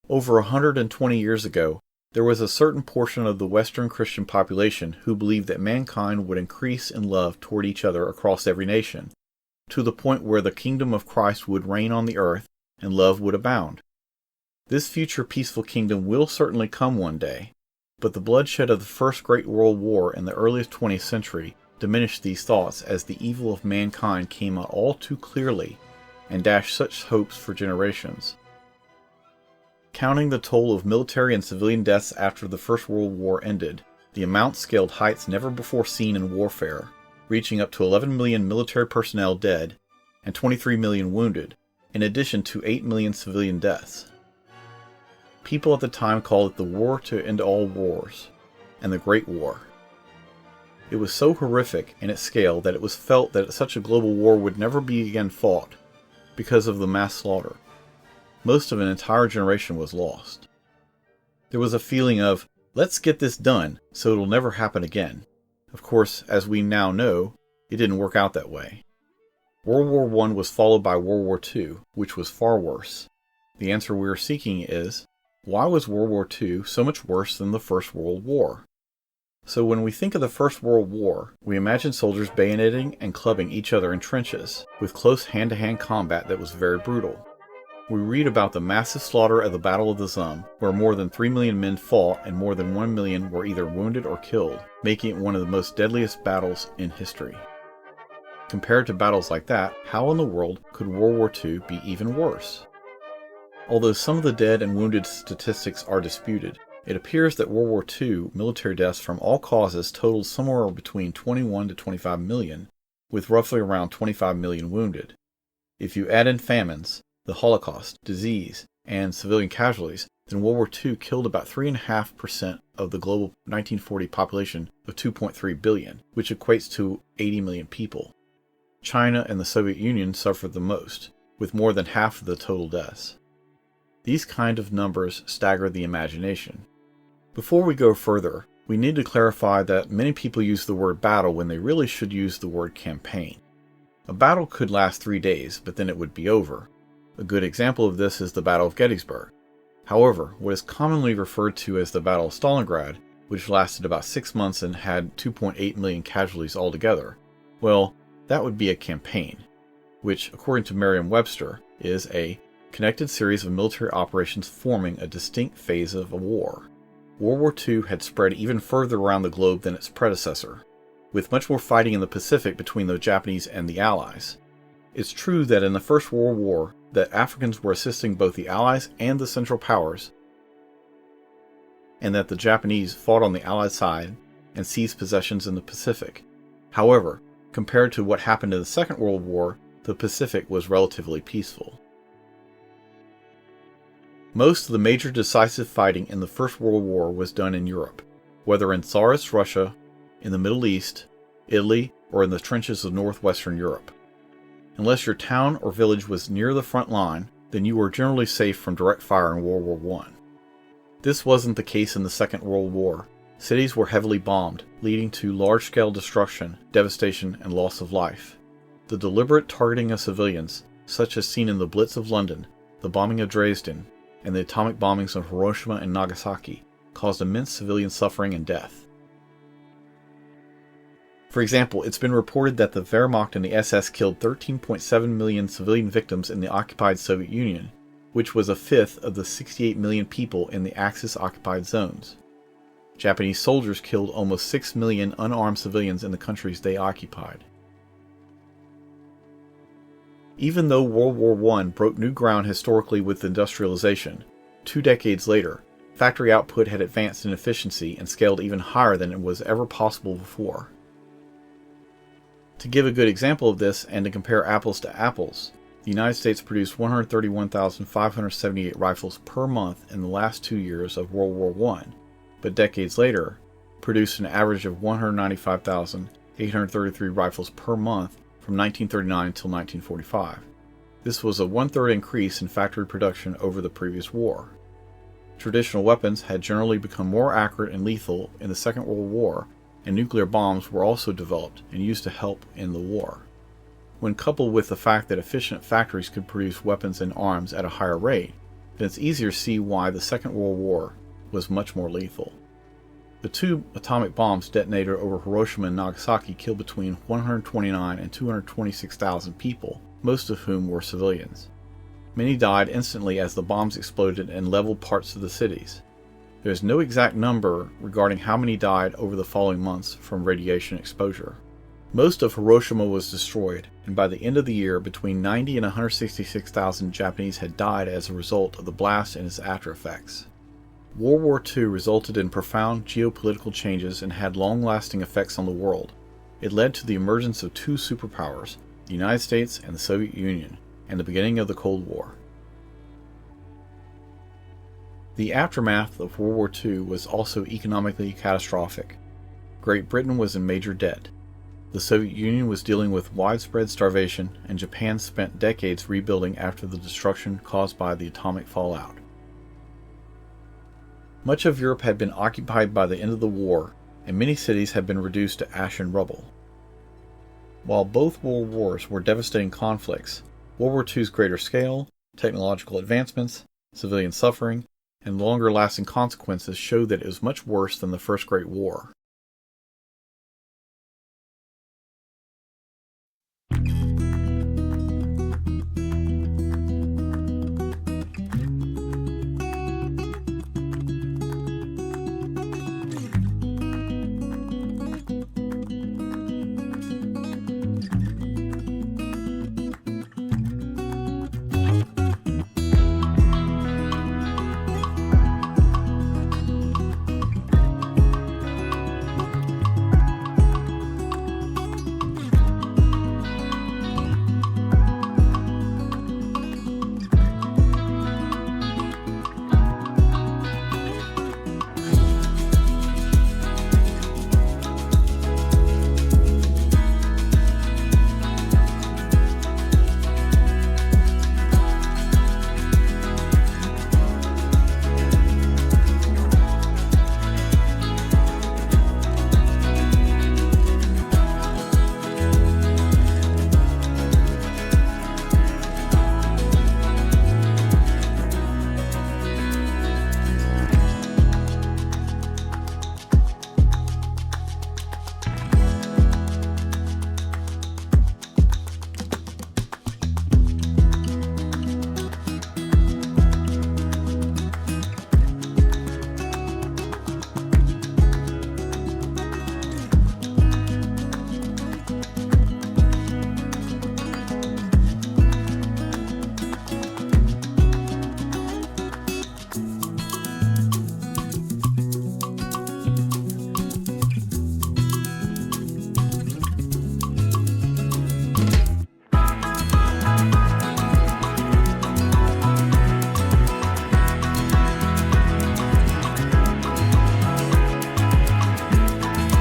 Over 120 years ago, there was a certain portion of the Western Christian population who believed that mankind would increase in love toward each other across every nation, to the point where the kingdom of Christ would reign on the earth and love would abound. This future peaceful kingdom will certainly come one day, but the bloodshed of the First Great World War in the earliest 20th century diminished these thoughts as the evil of mankind came out all too clearly and dashed such hopes for generations. Counting the toll of military and civilian deaths after the First World War ended, the amount scaled heights never before seen in warfare, reaching up to 11 million military personnel dead and 23 million wounded, in addition to 8 million civilian deaths. People at the time called it the war to end all wars, and the Great War. It was so horrific in its scale that it was felt that such a global war would never be again fought because of the mass slaughter. Most of an entire generation was lost. There was a feeling of, let's get this done so it'll never happen again. Of course, as we now know, it didn't work out that way. World War I was followed by World War II, which was far worse. The answer we are seeking is, why was World War II so much worse than the First World War? So when we think of the First World War, we imagine soldiers bayoneting and clubbing each other in trenches, with close hand-to-hand combat that was very brutal. We read about the massive slaughter of the Battle of the Somme, where more than 3 million men fought and more than 1 million were either wounded or killed, making it one of the most deadliest battles in history. Compared to battles like that, how in the world could World War II be even worse? Although some of the dead and wounded statistics are disputed, it appears that World War II military deaths from all causes totaled somewhere between 21 to 25 million, with roughly around 25 million wounded. If you add in famines, the Holocaust, disease, and civilian casualties, then World War II killed about 3.5% of the global 1940 population of 2.3 billion, which equates to 80 million people. China and the Soviet Union suffered the most, with more than half of the total deaths. These kind of numbers stagger the imagination. Before we go further, we need to clarify that many people use the word battle when they really should use the word campaign. A battle could last 3 days, but then it would be over. A good example of this is the Battle of Gettysburg. However, what is commonly referred to as the Battle of Stalingrad, which lasted about 6 months and had 2.8 million casualties altogether, well, that would be a campaign, which, according to Merriam-Webster, is a connected series of military operations forming a distinct phase of a war. World War II had spread even further around the globe than its predecessor, with much more fighting in the Pacific between the Japanese and the Allies. It's true that in the First World War, that Africans were assisting both the Allies and the Central Powers, and that the Japanese fought on the Allied side and seized possessions in the Pacific. However, compared to what happened in the Second World War, the Pacific was relatively peaceful. Most of the major decisive fighting in the First World War was done in Europe, whether in Tsarist Russia, in the Middle East, Italy, or in the trenches of northwestern Europe. Unless your town or village was near the front line, then you were generally safe from direct fire in World War I. This wasn't the case in the Second World War. Cities were heavily bombed, leading to large-scale destruction, devastation, and loss of life. The deliberate targeting of civilians, such as seen in the Blitz of London, the bombing of Dresden, and the atomic bombings of Hiroshima and Nagasaki, caused immense civilian suffering and death. For example, it's been reported that the Wehrmacht and the SS killed 13.7 million civilian victims in the occupied Soviet Union, which was a fifth of the 68 million people in the Axis-occupied zones. Japanese soldiers killed almost 6 million unarmed civilians in the countries they occupied. Even though World War I broke new ground historically with industrialization, 2 decades later, factory output had advanced in efficiency and scaled even higher than it was ever possible before. To give a good example of this and to compare apples to apples, the United States produced 131,578 rifles per month in the last 2 years of World War I, but decades later, produced an average of 195,833 rifles per month from 1939 until 1945. This was a 1/3 increase in factory production over the previous war. Traditional weapons had generally become more accurate and lethal in the Second World War, and nuclear bombs were also developed and used to help in the war. When coupled with the fact that efficient factories could produce weapons and arms at a higher rate, then it's easier to see why the Second World War was much more lethal. The 2 atomic bombs detonated over Hiroshima and Nagasaki killed between 129 and 226,000 people, most of whom were civilians. Many died instantly as the bombs exploded and leveled parts of the cities. There is no exact number regarding how many died over the following months from radiation exposure. Most of Hiroshima was destroyed, and by the end of the year, between 90 and 166,000 Japanese had died as a result of the blast and its aftereffects. World War II resulted in profound geopolitical changes and had long-lasting effects on the world. It led to the emergence of 2 superpowers, the United States and the Soviet Union, and the beginning of the Cold War. The aftermath of World War II was also economically catastrophic. Great Britain was in major debt. The Soviet Union was dealing with widespread starvation, and Japan spent decades rebuilding after the destruction caused by the atomic fallout. Much of Europe had been occupied by the end of the war, and many cities had been reduced to ash and rubble. While both world wars were devastating conflicts, World War II's greater scale, technological advancements, civilian suffering, and longer-lasting consequences showed that it was much worse than the First Great War.